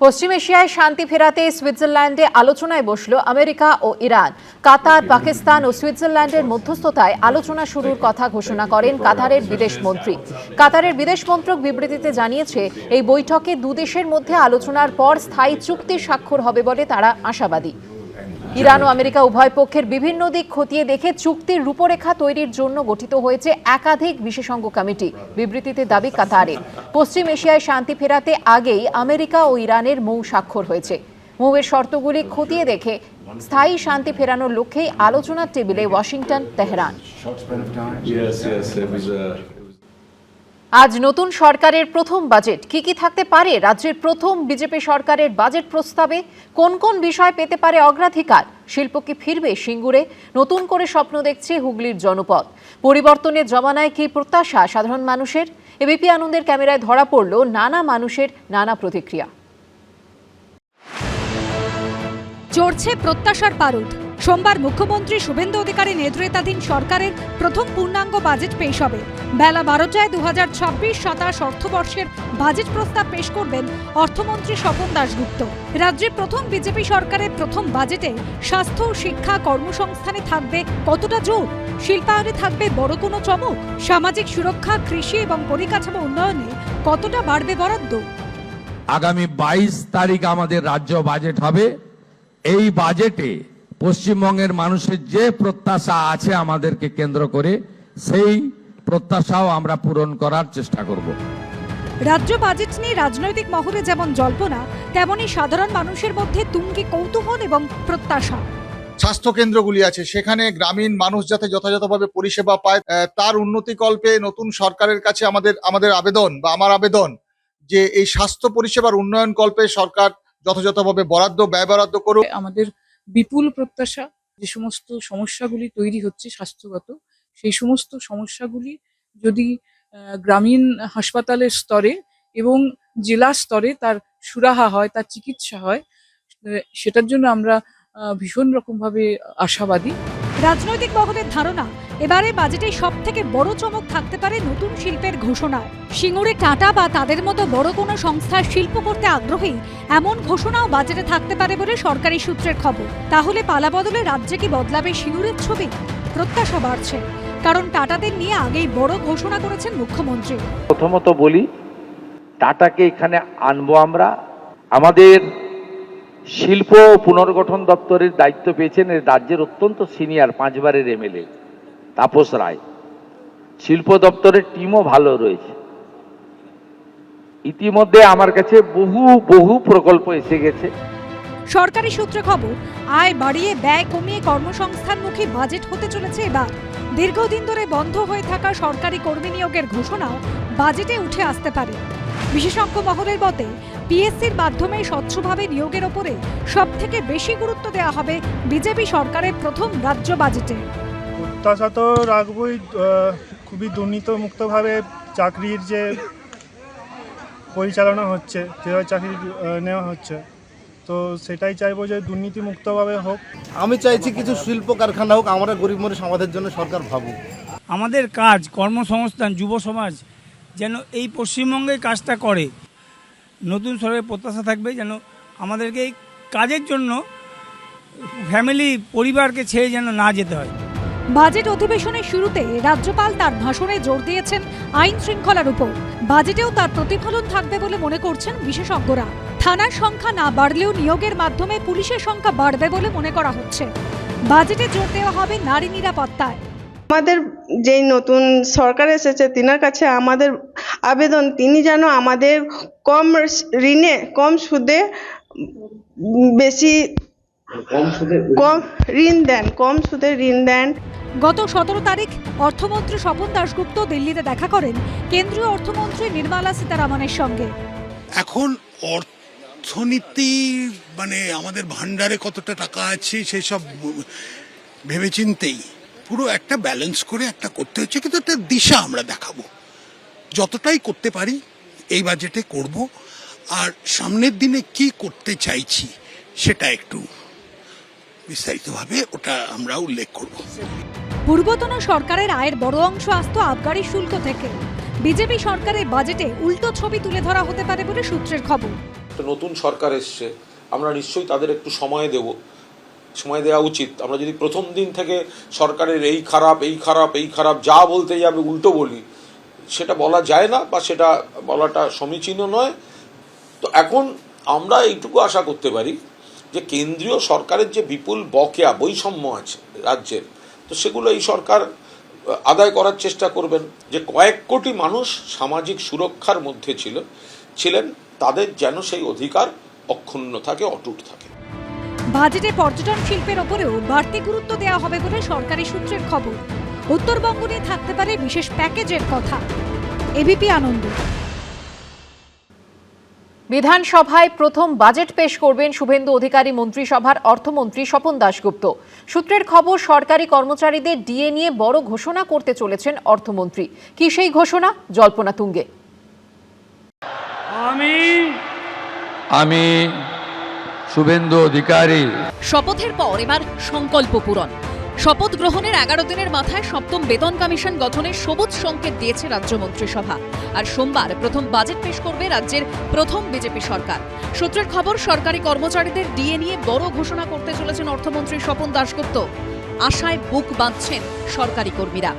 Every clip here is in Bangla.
পশ্চিম এশিয়ায় শান্তি ফেরাতে সুইজারল্যান্ডে আলোচনায় বসল আমেরিকা ও ইরান। কাতার, পাকিস্তান ও সুইজারল্যান্ডের মধ্যস্থতায় আলোচনা শুরুর কথা ঘোষণা করেন কাতারের বিদেশমন্ত্রী। কাতারের বিদেশ মন্ত্রক বিবৃতিতে জানিয়েছে, এই বৈঠকে দুদেশের মধ্যে আলোচনার পর স্থায়ী চুক্তি স্বাক্ষর হবে বলে তারা আশাবাদী। ইরান ও আমেরিকা উভয় পক্ষের বিভিন্ন দিক খতিয়ে দেখে চুক্তির রূপরেখা তৈরির জন্য গঠিত হয়েছে একাধিক বিশেষজ্ঞ কমিটি। বিবৃতিতে দাবি কাতারের। পশ্চিম এশিয়ায় শান্তি ফেরাতে আগেই আমেরিকা ও ইরানের মৌ স্বাক্ষর হয়েছে। মৌয়ের শর্তগুলি খতিয়ে দেখে স্থায়ী শান্তি ফেরানোর লক্ষ্যেই আলোচনার টেবিলে ওয়াশিংটন, তেহরান। আজ নতুন সরকারের প্রথম বাজেট। কি কি থাকতে পারে রাজ্যের প্রথম বিজেপি সরকারের বাজেট প্রস্তাবে? কোন কোন বিষয় পেতে পারে অগ্রাধিকার? শিল্প কি ফিরবে সিঙ্গুরে? নতুন করে স্বপ্ন দেখছে হুগলির জনপদ। পরিবর্তনের জমানায় কি প্রত্যাশা সাধারণ মানুষের? এবিপি আনন্দের ক্যামেরায় ধরা পড়ল নানা মানুষের নানা প্রতিক্রিয়া। চড়ছে প্রত্যাশার পারদ। সোমবার মুখ্যমন্ত্রী শুভেন্দু অধিকারী নেতৃত্বাধীন সরকারের প্রথম পূর্ণাঙ্গ বাজেট পেশ হবে। বেলা 12টায় 2026-27 অর্থবর্ষের বাজেট প্রস্তাব পেশ করবেন অর্থমন্ত্রী স্বপন দাশগুপ্ত। রাজ্যে প্রথম বিজেপি সরকারের প্রথম বাজেটে স্বাস্থ্য, শিক্ষা, কর্মসংস্থানে থাকবে কতটা জোর? শিল্পায়নে থাকবে বড় কোনো চমক? সামাজিক সুরক্ষা, কৃষি এবং পরিকাঠামো উন্নয়নে কতটা বাড়বে বরাদ্দ? আগামী 22 তারিখ আমাদের রাজ্য বাজেট হবে। এই বাজেটে পশ্চিমবঙ্গের মানুষের যে প্রত্যাশা আছে আমাদেরকে কেন্দ্র করে, সেই প্রত্যাশাও আমরা পূরণ করার চেষ্টা করব। রাজ্য বাজেট নিয়ে রাজনৈতিক মহলে যেমন জল্পনা, তেমনি সাধারণ মানুষের মধ্যে তুঙ্গে কৌতূহল এবং প্রত্যাশা। স্বাস্থ্য কেন্দ্রগুলি আছে, সেখানে গ্রামীণ মানুষ যাতে যথাযথভাবে পরিষেবা পায়, তার উন্নতিকল্পে নতুন সরকারের কাছে আমাদের আবেদন বা আমার আবেদন যে এই স্বাস্থ্য পরিষেবার উন্নয়ন কল্পে সরকার যথাযথভাবে ব্যয় বরাদ্দ করুক। আমাদের বিপুল প্রত্যাশা, যে সমস্ত সমস্যাগুলি তৈরি হচ্ছে স্বাস্থ্যগত, সেই সমস্ত সমস্যাগুলি যদি গ্রামীণ হাসপাতালের স্তরে এবং জেলা স্তরে তার সুরাহা হয়, তার চিকিৎসা হয়, সেটার জন্য আমরা ভীষণ রকমভাবে আশাবাদী। রাজনৈতিক মহলের ধারণা, এবারে বাজেটে সব থেকে বড় চমক থাকতে পারে নতুন শিল্পের ঘোষণায়। সিঙ্গুরে টাটা বা তাদের মতো বড় কোনো সংস্থার শিল্প করতে আগ্রহী এমন ঘোষণাও বাজেটে থাকতে পারে বলে সরকারি সূত্রের খবর। তাহলে পালা বদলে রাজ্যে কি বদলাবে সিঙ্গুরের ছবি? প্রত্যাশা বাড়ছে, কারণ টাটাদের নিয়ে আগেই বড় ঘোষণা করেছেন মুখ্যমন্ত্রী। প্রথমত বলি, টাটাকে এখানে আনবো আমরা। আমাদের শিল্প পুনর্গঠন দপ্তরের দায়িত্ব পেয়েছেন রাজ্যের অত্যন্ত সিনিয়র 5 বারের এমএলএ তাপস রায়। শিল্প দপ্তরের টিমও ভালো রয়েছে। ইতিমধ্যে আমার কাছে বহু প্রকল্প এসে গেছে। সরকারি সূত্রে খবর, আয় বাড়িয়ে ব্যয় কমিয়ে কর্মসংস্থানমুখী বাজেট হতে চলেছে এবার। দীর্ঘদিন ধরে বন্ধ হয়ে থাকা সরকারি কর্মী নিয়োগের ঘোষণাও বাজেটে উঠে আসতে পারে। বিশেষজ্ঞ মহলের মতে, পিএসসির মাধ্যমে স্বচ্ছভাবে নিয়োগের ওপরে সব থেকে বেশি গুরুত্ব দেওয়া হবে বিজেপি সরকারের প্রথম রাজ্য বাজেটে। প্রত্যাশা তো রাখবই, খুবই দুর্নীতিমুক্তভাবে চাকরির যে পরিচালনা হচ্ছে, যেভাবে চাকরি নেওয়া হচ্ছে, তো সেটাই চাইবো যে দুর্নীতিমুক্তভাবে হোক। আমি চাইছি কিছু শিল্প কারখানা হোক, আমরা গরিব মানুষ, আমাদের জন্য সরকার ভাবুক। আমাদের কাজ, কর্মসংস্থান, যুব সমাজ যেন এই পশ্চিমবঙ্গে কাজটা করে। নতুন সরকারের প্রত্যাশা থাকবে যেন আমাদেরকে এই কাজের জন্য ফ্যামিলি, পরিবারকে ছেড়ে যেন না যেতে হয়। বাজেট অধিবেশনের শুরুতে রাজ্যপাল তার ভাষণে জোর দিয়েছেন আইন শৃঙ্খলার উপর। বাজেটেও তার প্রতিফলন থাকবে বলে মনে করছেন বিশেষজ্ঞরা। থানার সংখ্যা না বাড়লেও নিয়োগের মাধ্যমে পুলিশের সংখ্যা বাড়বে বলে মনে করা হচ্ছে। বাজেটে জোর দেওয়া হবে নারী নিরাপত্তায়। আমাদের যে নতুন সরকার এসেছে, তিনার কাছে আমাদের আবেদন, তিনি যেন আমাদের কম ঋণে, কম সুদে ঋণ দেন। গত 17 তারিখ অর্থমন্ত্রী স্বপন দাশগুপ্ত দিল্লিতে দেখা করেন কেন্দ্রীয় অর্থমন্ত্রী নির্মলা সীতারামনের সঙ্গে। এখন অর্থনীতি আমাদের ভান্ডারে কতটা টাকা আছে সেই সব ভেবেচিন্তেই পুরো একটা ব্যালেন্স করে একটা করতে হচ্ছে, কিন্তু একটা দিশা আমরা দেখাবো। যতটাই করতে পারি এই বাজেটে করব, আর সামনের দিনে কি করতে চাইছি সেটা একটু বিস্তারিতভাবে ওটা আমরা উল্লেখ করব। পূর্বতন সরকারের আয়ের বড় অংশ আসত আবগারি শুল্ক থেকে। বিজেপি সরকারের বাজেটে উল্টো ছবি তুলে ধরা হতে পারে বলে সূত্রের খবর। একটা নতুন সরকার এসছে, আমরা নিশ্চয়ই তাদের একটু সময় দেওয়া উচিত। আমরা যদি প্রথম দিন থেকে সরকারের এই খারাপ এই খারাপ এই খারাপ যা বলতে যাবে উল্টো বলি, সেটা বলা যায় না বা সেটা বলাটা সমীচীন নয়। তো এখন আমরা এইটুকু আশা করতে পারি যে কেন্দ্রীয় সরকারের যে বিপুল বকেয়া বৈষম্য আছে রাজ্যের, তো সেগুলো এই সরকার আদায় করার চেষ্টা করবেন। যে কয়েক কোটি মানুষ সামাজিক সুরক্ষার মধ্যে ছিলেন, তাদের যেন সেই অধিকার অক্ষুণ্ণ থাকে, অটুট থাকে। বাজেটে পর্যটন শিল্পের ওপরেও বাড়তি গুরুত্ব দেওয়া হবে বলে সরকারি সূত্রের খবর। উত্তরবঙ্গ নিয়ে থাকতে পারে বিশেষ প্যাকেজের কথা। এবিপি আনন্দ। বিধানসভায় প্রথম বাজেট পেশ করবেন শুভেন্দু অধিকারী মন্ত্রিসভার অর্থমন্ত্রী স্বপন দাশগুপ্ত। সূত্রের খবর, সরকারি কর্মচারীদের ডিএ নিয়ে বড় ঘোষণা করতে চলেছেন অর্থমন্ত্রী। কি সেই ঘোষণা? জল্পনা তুঙ্গে। আমি শুভেন্দু অধিকারী শপথের পর এবার সংকল্প পূরণ। শপথ গ্রহণের 11 দিনের মাথায় সপ্তম বেতন কমিশন গঠনের সবুজ সংকেত দিয়েছে রাজ্য মন্ত্রিসভা। আর সোমবার প্রথম বাজেট পেশ করবে রাজ্যের প্রথম বিজেপি সরকার। সূত্রের খবর, সরকারি কর্মচারীদের ডিএ নিয়ে বড় ঘোষণা করতে চলেছেন অর্থমন্ত্রী স্বপন দাশগুপ্ত। আশায় বুক বাঁধছেন সরকারি কর্মীরা।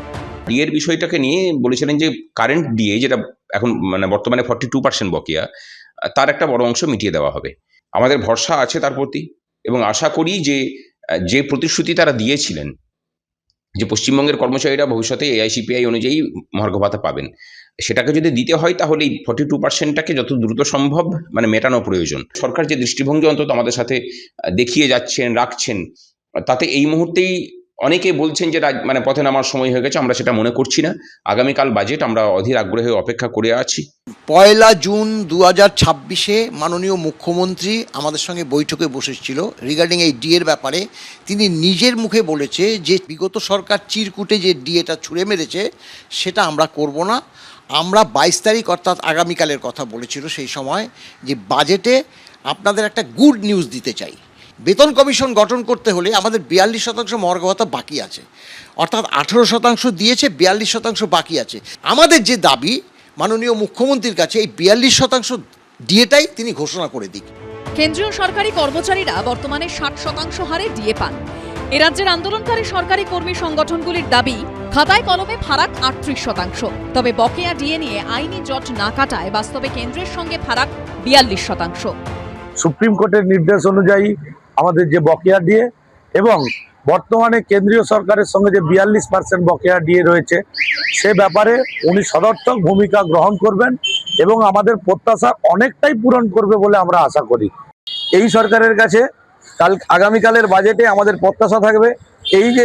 ডিএর বিষয়টাকে নিয়ে বলেছিলেন যে কারেন্ট ডিএ, যেটা এখন বর্তমানে 42% বকেয়া, তার একটা বড় অংশ মিটিয়ে দেওয়া হবে। আমাদের ভরসা আছে তার প্রতি, এবং আশা করি যে প্রতিশ্রুতি তারা দিয়েছিলেন যে পশ্চিমবঙ্গের কর্মচারীরা ভবিষ্যতে এআইসিপিআই অনুযায়ী মহার্ঘ ভাতা পাবেন, সেটাকে যদি দিতে হয় তাহলে এই 42%টাকে যত দ্রুত সম্ভব মেটানো প্রয়োজন। সরকার যে দৃষ্টিভঙ্গি অন্তত আমাদের সাথে দেখিয়ে রাখছেন, তাতে এই মুহূর্তেই অনেকে বলছেন যে পথে নামার সময় হয়ে গেছে। আমরা সেটা মনে করছি না। আগামীকাল বাজেট আমরা অধীর আগ্রহে অপেক্ষা করে আছি। 1 জুন 2026 মাননীয় মুখ্যমন্ত্রী আমাদের সঙ্গে বৈঠকে বসেছিল রিগার্ডিং এই ডিএর ব্যাপারে। তিনি নিজের মুখে বলেছে যে বিগত সরকার চিরকুটে যে ডিএটা ছুঁড়ে মেরেছে সেটা আমরা করব না। আমরা 22 তারিখ অর্থাৎ আগামীকালের কথা বলেছিল সেই সময়, যে বাজেটে আপনাদের একটা গুড নিউজ দিতে চাই। বেতন কমিশন গঠন করতে হলে আমাদের 42% মহার্ঘ ভাতা বাকি আছে, অর্থাৎ 18% দিয়েছে, 42% বাকি আছে। আমাদের যে দাবি মাননীয় মুখ্যমন্ত্রীর কাছে, এই 42% ডিএটাই তিনি ঘোষণা করে দিক। কেন্দ্রীয় সরকারি কর্মচারীরা বর্তমানে 60% হারে ডিএ পান। এ রাজ্যের আন্দোলনকারী সরকারি কর্মী সংগঠনগুলির দাবি, খাতায় কলমে ফারাক 38%। তবে বকেয়া ডিএ নিয়ে আইনি জট না কাটায় বাস্তবে কেন্দ্রের সঙ্গে ফারাক 42%। সুপ্রিম কোর্টের নির্দেশ অনুযায়ী আমাদের যে বকেয়া ডিএ এবং বর্তমানে কেন্দ্রীয় সরকারের সঙ্গে যে 42% বকেয়া ডিএ রয়েছে, সে ব্যাপারে উনি সদর্থক ভূমিকা গ্রহণ করবেন এবং আমাদের প্রত্যাশা অনেকটাই পূরণ করবে বলে আমরা আশা করি। এই সরকারের কাছে আগামীকালের বাজেটে আমাদের প্রত্যাশা থাকবে এই যে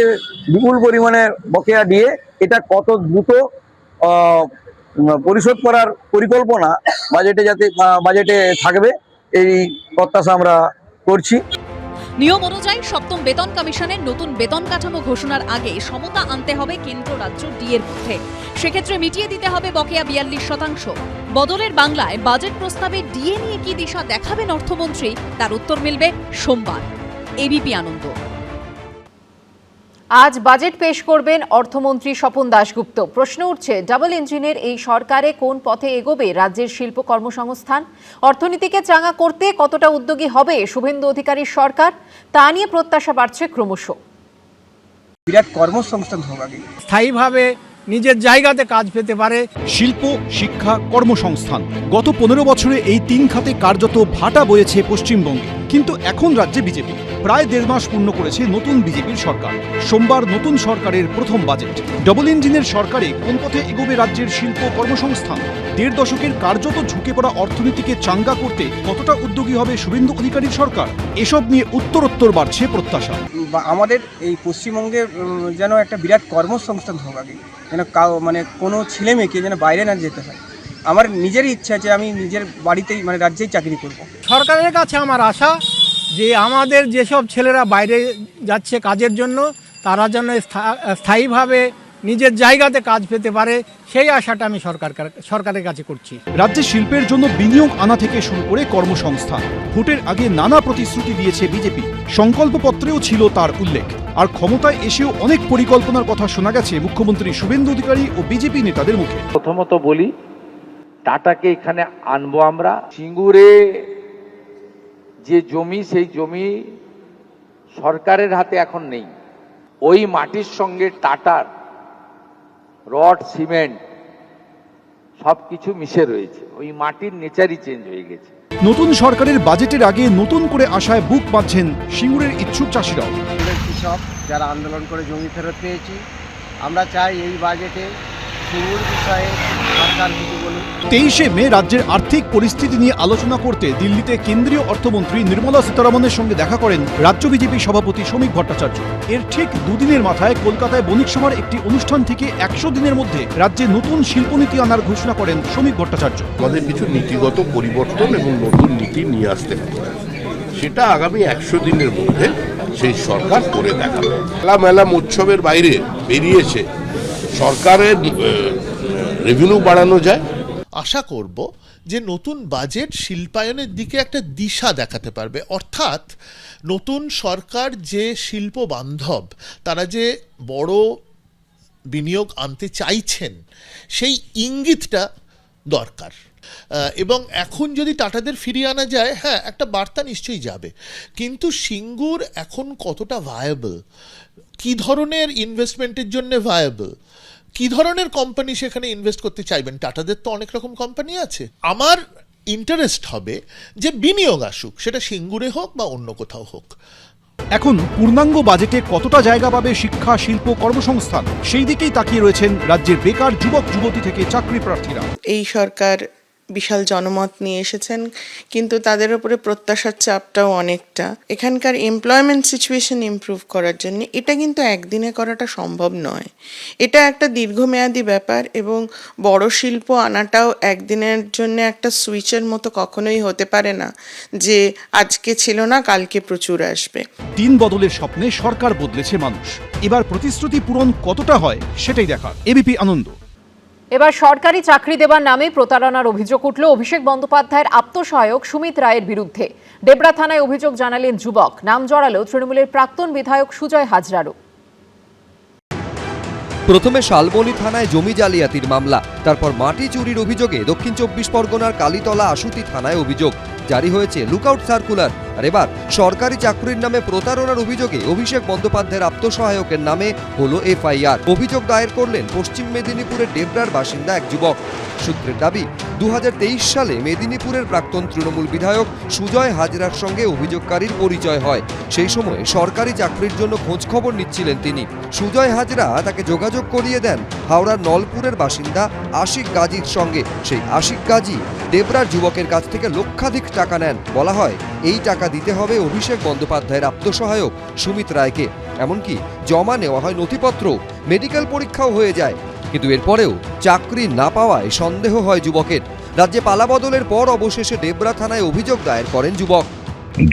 বিপুল পরিমাণে বকেয়া ডিএ, এটা কত দ্রুত পরিশোধ করার পরিকল্পনা বাজেটে থাকবে, এই প্রত্যাশা আমরা করছি। নিয়ম অনুযায়ী সপ্তম বেতন কমিশনের নতুন বেতন কাঠামো ঘোষণার আগে সমতা আনতে হবে কেন্দ্র রাজ্য ডিএর মধ্যে। সেক্ষেত্রে মিটিয়ে দিতে হবে বকেয়া 42%। বদলের বাংলায় বাজেট প্রস্তাবে ডিএ নিয়ে কি দিশা দেখাবেন অর্থমন্ত্রী, তার উত্তর মিলবে সোমবার। এবিপি আনন্দ। আজ বাজেট পেশ করবেন অর্থমন্ত্রী স্বপন দাশগুপ্ত। প্রশ্ন উঠছে, ডাবল ইঞ্জিনের এই সরকারে কোন পথে এগোবে রাজ্যের শিল্প কর্মসংস্থান? অর্থনীতিকে চাঙা করতে কতটা উদ্যোগী হবে শুভেন্দু অধিকারীর সরকার? তা নিয়ে প্রত্যাশা বাড়ছে ক্রমশ। বিরাট কর্মসংস্থান হবে, স্থায়ীভাবে নিজের জায়গাতে কাজ পেতে পারে। শিল্প, শিক্ষা, কর্মসংস্থান, গত 15 বছরে এই 3 খাতে কার্যত ভাটা বয়েছে পশ্চিমবঙ্গে। কিন্তু এখন রাজ্যে বিজেপি প্রায় 1.5 মাস পূর্ণ করেছে নতুন বিজেপির সরকার। সোমবার নতুন সরকারের প্রথম বাজেট। ডবল ইঞ্জিনের সরকারে কোন পথে এগোবে রাজ্যের শিল্প কর্মসংস্থান? 1.5 দশকের কার্যত ঝুঁকে পড়া অর্থনীতিকে চাঙ্গা করতে কতটা উদ্যোগী হবে শুভেন্দু অধিকারীর সরকার? এসব নিয়ে উত্তরোত্তর বাড়ছে প্রত্যাশা। আমাদের এই পশ্চিমবঙ্গে যেন একটা বিরাট কর্মসংস্থান হোক, আগে যেন কোনো ছেলে মেয়েকে যেন বাইরে না যেতে হয়। আমার নিজেরই ইচ্ছা আছে আমি নিজের বাড়িতেই রাজ্যেই চাকরি করব। সরকারের কাছে আমার আশা যে আমাদের যেসব ছেলেরা বাইরে যাচ্ছে কাজের জন্য, তারা যেন স্থায়ীভাবে নিজের জায়গাতে কাজ পেতে পারে, সেই আশাটা আমি সরকারের কাছে করছি। রাজ্যে শিল্পের জন্য বিনিয়োগ আনা থেকে শুরু করে কর্মসংস্থান, ভোটের আগে নানা প্রতিশ্রুতি দিয়েছে বিজেপি। সংকল্পপত্রেও ছিল তার উল্লেখ। আর ক্ষমতায় এসেও অনেক পরিকল্পনার কথা শোনা গেছে মুখ্যমন্ত্রী শুভেন্দু অধিকারী ও বিজেপি নেতাদের মুখে। প্রথমত বলি, টাটাকে এখানে আনবো আমরা। সিঙ্গুরে যে জমি, সেই জমি সরকারের হাতে এখন নেই। ওই মাটির সঙ্গে টাটার রড, সিমেন্ট সব কিছু মিশে রয়েছে। ওই মাটির নেচারই চেঞ্জ হয়ে গেছে। নতুন সরকারের বাজেটের আগে নতুন করে আশায় বুক বাঁধছেন সিঙ্গুরের ইচ্ছুক চাষিরাও। কৃষক যারা আন্দোলন করে জমি ফেরত পেয়েছি, আমরা চাই এই বাজেটে সিঙ্গুর বিষয়ে সরকার কিছু বলুন। 23শে মে রাজ্যের আর্থিক পরিস্থিতি নিয়ে আলোচনা করতে দিল্লিতে কেন্দ্রীয় অর্থমন্ত্রী নির্মলা সীতারমণের সঙ্গে দেখা করেন রাজ্য বিজেপি সভাপতি শ্রমিক ভট্টাচার্য। এর ঠিক দুদিনের মাথায় কলকাতায় বণিক সভার একটি অনুষ্ঠান থেকে 100 দিনের মধ্যে রাজ্যে নতুন শিল্পনীতি আনার ঘোষণা করেন শ্রমিক ভট্টাচার্য। আমাদের কিছু নীতিগত পরিবর্তন এবং নতুন নীতি নিয়ে আসতে হবে, সেটা আগামী 100 দিনের মধ্যে সেই সরকার করে দেখাবে। মেলা উৎসবের বাইরে বেরিয়েছে সরকারের রেভিনিউ বাড়ানো যায়। আশা করব যে নতুন বাজেট শিল্পায়নের দিকে একটা দিশা দেখাতে পারবে, অর্থাৎ নতুন সরকার যে শিল্প বান্ধব, তারা যে বড় বিনিয়োগ আনতে চাইছেন, সেই ইঙ্গিতটা দরকার। এবং এখন যদি টাটাদের ফিরিয়ে আনা যায়, হ্যাঁ, একটা বার্তা নিশ্চয়ই যাবে। কিন্তু সিঙ্গুর এখন কতটা ভায়াবল, কী ধরনের ইনভেস্টমেন্টের জন্য ভায়াবল, কী ধরনের কোম্পানি সেখানে ইনভেস্ট করতে চাইবেন? টাটাদের তো অনেক রকম কোম্পানি আছে। আমার ইন্টারেস্ট হবে যে বিনিয়োগ আসুক, সেটা সিঙ্গুরে হোক বা অন্য কোথাও হোক। এখন পূর্ণাঙ্গ বাজেটে কতটা জায়গা পাবে শিক্ষা, শিল্প, কর্মসংস্থান, সেই দিকেই তাকিয়ে রয়েছেন রাজ্যের বেকার যুবক যুবতী থেকে চাকরি প্রার্থীরা। এই সরকার বিশাল জনমত নিয়ে এসেছেন, কিন্তু তাদের উপরে প্রত্যাশার চাপটাও অনেকটা। এখানকার এমপ্লয়মেন্ট সিচুয়েশন ইমপ্রুভ করার জন্য এটা কিন্তু একদিনে করাটা সম্ভব নয়। এটা একটা দীর্ঘমেয়াদী ব্যাপার, এবং বড় শিল্প আনাটাও একদিনের জন্য একটা সুইচের মতো কখনোই হতে পারে না যে আজকে ছিল না কালকে প্রচুর আসবে। দিন বদলের স্বপ্নে সরকার বদলেছে মানুষ। এবার প্রতিশ্রুতি পূরণ কতটা হয় সেটাই দেখার। এবিপি আনন্দ। এবার সরকারি চাকরি দেবার নামে প্রতারণার অভিযোগ উঠল অভিষেক বন্দ্যোপাধ্যায়ের আত্মসহায়ক সুমিত রায়ের বিরুদ্ধে। ডেবরা থানায় অভিযোগ জানালেন যুবক। নাম জড়ালো তৃণমূলের প্রাক্তন বিধায়ক সুজয় হাজরারও। প্রথমে শালবনী থানায় জমি জালিয়াতির মামলা, তারপর মাটি চুরির অভিযোগে দক্ষিণ 24 পরগনার কালীতলা আশুতি থানায় অভিযোগ। জারি হয়েছে লুকআউট সার্কুলার। আর এবার সরকারি চাকরির নামে প্রতারণার অভিযোগে অভিষেক বন্দ্যোপাধ্যায়ের আত্মসহায়কের নামে হলো এফআইআর। অভিযোগ দায়ের করলেন পশ্চিম মেদিনীপুরের ডেবরার বাসিন্দা এক যুবক। সূত্রের দাবি, 2023 সালে মেদিনীপুরের প্রাক্তন তৃণমূল বিধায়ক সুজয় হাজরার সঙ্গে অভিযোগকারীর পরিচয় হয়। সেই সময় সরকারি চাকরির জন্য খোঁজ খবর নিচ্ছিলেন তিনি। সুজয় হাজরা তাকে যোগাযোগ করিয়ে দেন হাওড়ার নলপুরের বাসিন্দা আশিক গাজীর সঙ্গে। সেই আশিক গাজী ডেবরার যুবকের কাছ থেকে লক্ষাধিক টাকা নেন। বলা হয় এই টাকা দিতে হবে অভিষেক বন্দ্যোপাধ্যায়ের আত্মসহায়ক সুমিত রায়কে। এমনকি জমা নেওয়া হয় নথিপত্র, মেডিকেল পরীক্ষাও হয়ে যায়। কিন্তু এরপরেও চাকরি না পাওয়ায় সন্দেহ হয় যুবকের। রাজ্যে পালাবদলের পর অবশেষে ডেবরা থানায় অভিযোগ দায়ের করেন যুবক।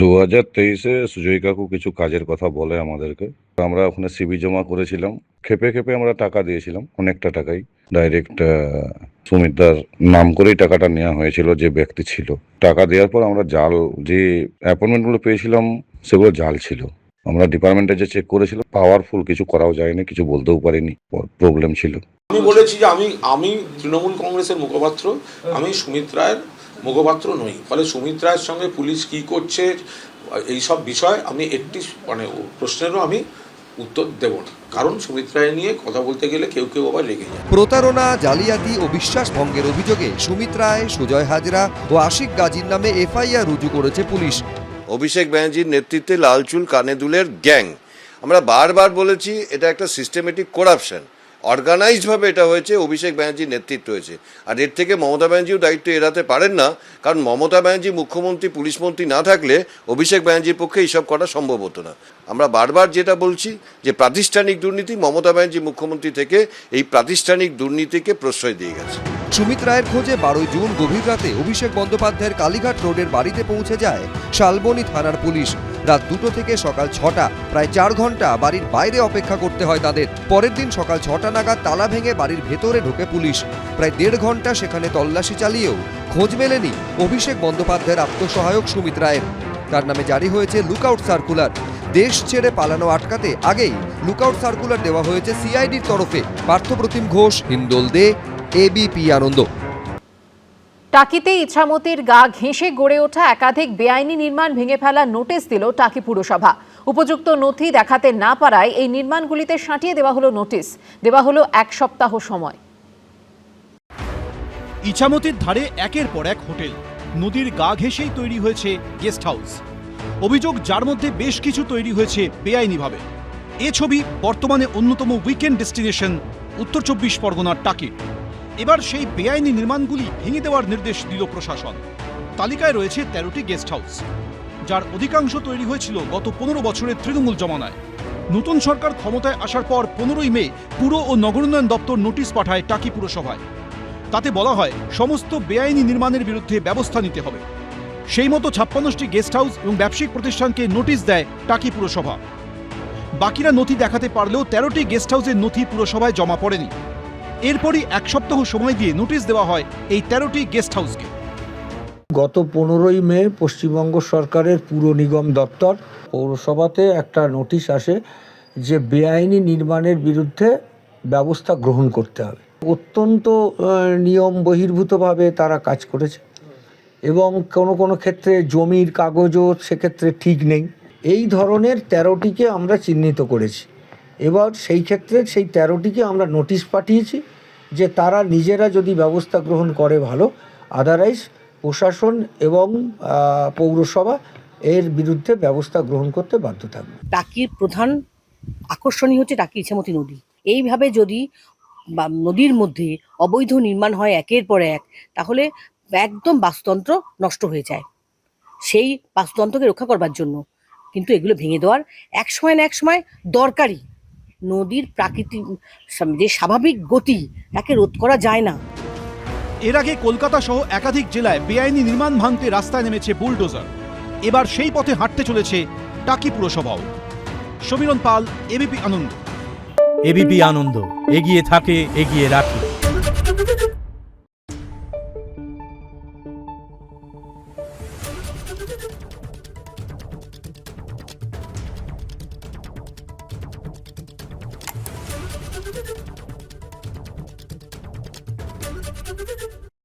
2023-এ সুজয় কাকু কিছু কাজের কথা বলে আমাদেরকে। আমরা ওখানে সিবি জমা করেছিলাম, খেপে খেপে আমরা টাকা দিয়েছিলাম, অনেকটা টাকাই। ডাইরেক্ট সুমিতদার নাম করেই টাকাটা নেওয়া হয়েছিল যে ব্যক্তি ছিল। টাকা দেওয়ার পর আমরা জাল যে অ্যাপয়েন্টমেন্টগুলো পেয়েছিলাম সেগুলো জাল ছিল। আমরা ডিপার্টমেন্টে যে চেক করেছিলাম, পাওয়ারফুল কিছু করাও যায়নি, কিছু বলতেও পারিনি, প্রবলেম ছিল। আমি বলেছি যে আমি তৃণমূল কংগ্রেসের মুখপাত্র, আমি সুমিত রায়ের মুখপাত্র নই। ফলে সুমিত রায়ের সঙ্গে পুলিশ কি করছে এইসব বিষয় আমি একটি প্রশ্নেরও আমি উত্তর দেব না, কারণ সুমিত রায় নিয়ে কথা বলতে গেলে কেউ কেউ আবার রেগে যায়। প্রতারণা, জালিয়াতি ও বিশ্বাস ভঙ্গের অভিযোগে সুমিত রায়, সুজয় হাজরা ও আশিক গাজীর নামে এফআইআর রুজু করেছে পুলিশ। অভিষেক ব্যানার্জির নেতৃত্বে লাল চুল কানে দুলের গ্যাং। আমরা বারবার বলেছি এটা একটা সিস্টেমেটিক করাপশন, অর্গানাইজডভাবে এটা হয়েছে, অভিষেক ব্যানার্জির নেতৃত্ব হয়েছে। আর এর থেকে মমতা ব্যানার্জিও দায়িত্ব এড়াতে পারেন না, কারণ মমতা ব্যানার্জি মুখ্যমন্ত্রী, পুলিশ মন্ত্রী না থাকলে অভিষেক ব্যানার্জির পক্ষে এইসব করা সম্ভব হতো না। আমরা বারবার যেটা বলছি যে প্রাতিষ্ঠানিক দুর্নীতি, মমতা ব্যানার্জি মুখ্যমন্ত্রী থেকে এই প্রাতিষ্ঠানিক দুর্নীতিকে প্রশ্রয় দিয়ে গেছে। সুমিত রায়ের খোঁজে 12 জুন গভীর রাতে অভিষেক বন্দ্যোপাধ্যায়ের কালীঘাট রোডের বাড়িতে পৌঁছে যায় শালবনী থানার পুলিশ। রাত 2টো থেকে সকাল 6টা, প্রায় 4 ঘন্টা বাড়ির বাইরে অপেক্ষা করতে হয় তাদের। পরের দিন সকাল 6টা নাগাদ তালা ভেঙে বাড়ির ভেতরে ঢোকে পুলিশ। প্রায় 1.5 ঘন্টা সেখানে তল্লাশি চালিয়েও খোঁজ মেলেনি অভিষেক বন্দ্যোপাধ্যায়ের আত্মসহায়ক সুমিত রায়ের। তার নামে জারি হয়েছে লুকআউট সার্কুলার। দেশ ছেড়ে পালানো আটকাতে আগেই লুকআউট সার্কুলার দেওয়া হয়েছে সিআইডির তরফে। পার্থপ্রতিম ঘোষ, হিন্দোল দে, এবিপি আনন্দ। টাকিতে ইছামতির গা ঘেঁষে গড়ে ওঠা একাধিক বেআইনি নির্মাণ ভেঙে ফেলার নোটিশ দিল টাকি পুরসভা। উপযুক্ত নথি দেখাতে না পারায় এই নির্মাণগুলিতে সাঁটিয়ে দেওয়া হলো নোটিশ। দেওয়া হলো 1 সপ্তাহ সময়। ইছামতির ধারে একের পর এক হোটেল, নদীর গা ঘেঁষেই তৈরি হয়েছে গেস্ট হাউস। অভিযোগ, যার মধ্যে বেশ কিছু তৈরি হয়েছে বেআইনিভাবে। এ ছবি বর্তমানে অন্যতম উইকেন্ড ডেস্টিনেশন উত্তর 24 পরগনার টাকির। এবার সেই বেআইনি নির্মাণগুলি ভেঙে দেওয়ার নির্দেশ দিল প্রশাসন। তালিকায় রয়েছে 13টি গেস্ট হাউস, যার অধিকাংশ তৈরি হয়েছিল গত 15 বছরের তৃণমূল জমানায়। নতুন সরকার ক্ষমতায় আসার পর 15ই মে পুর ও নগরোন্নয়ন দপ্তর নোটিশ পাঠায় টাকি পুরসভায়। তাতে বলা হয় সমস্ত বেআইনি নির্মাণের বিরুদ্ধে ব্যবস্থা নিতে হবে। সেই মতো 56টি গেস্ট হাউস এবং ব্যবসায়িক প্রতিষ্ঠানকে নোটিশ দেয় টাকি পুরসভা। বাকিরা নথি দেখাতে পারলেও 13টি গেস্ট হাউসের নথি পুরসভায় জমা পড়েনি। এরপরই 1 সপ্তাহ সময় দিয়ে নোটিশ দেওয়া হয় এই 13টি গেস্ট হাউসকে। গত 15ই মে পশ্চিমবঙ্গ সরকারের পুর নিগম দপ্তর পৌরসভাতে একটা নোটিশ আসে যে বেআইনি নির্মাণের বিরুদ্ধে ব্যবস্থা গ্রহণ করতে হবে। অত্যন্ত নিয়ম বহির্ভূতভাবে তারা কাজ করেছে এবং কোনো ক্ষেত্রে জমির কাগজও সেক্ষেত্রে ঠিক নেই। এই ধরনের 13টিকে আমরা চিহ্নিত করেছি। এবার সেই ক্ষেত্রে সেই 13টিকে আমরা নোটিশ পাঠিয়েছি যে তারা নিজেরা যদি ব্যবস্থা গ্রহণ করে ভালো, আদারওয়াইজ প্রশাসন এবং পৌরসভা এর বিরুদ্ধে ব্যবস্থা গ্রহণ করতে বাধ্য থাকবে। টাকির প্রধান আকর্ষণই হচ্ছে টাকি ইছামতি নদী। এইভাবে যদি নদীর মধ্যে অবৈধ নির্মাণ হয় একের পর এক, তাহলে একদম বাস্তুতন্ত্র নষ্ট হয়ে যায়। সেই বাস্তুতন্ত্রকে রক্ষা করবার জন্য কিন্তু এগুলো ভেঙে দেওয়ার এক সময় না এক সময় দরকারি। নদীর প্রাকৃতিক যে স্বাভাবিক গতি, তাকে রোধ করা যায় না। এর আগে কলকাতা সহ একাধিক জেলায় বেআইনি নির্মাণ ভাঙতে রাস্তায় নেমেছে বুলডোজার। এবার সেই পথে হাঁটতে চলেছে টাকি পুরসভাও। সমীরণ পাল, এবিপি আনন্দ। এবিপি আনন্দ, এগিয়ে থাকে, এগিয়ে রাখে।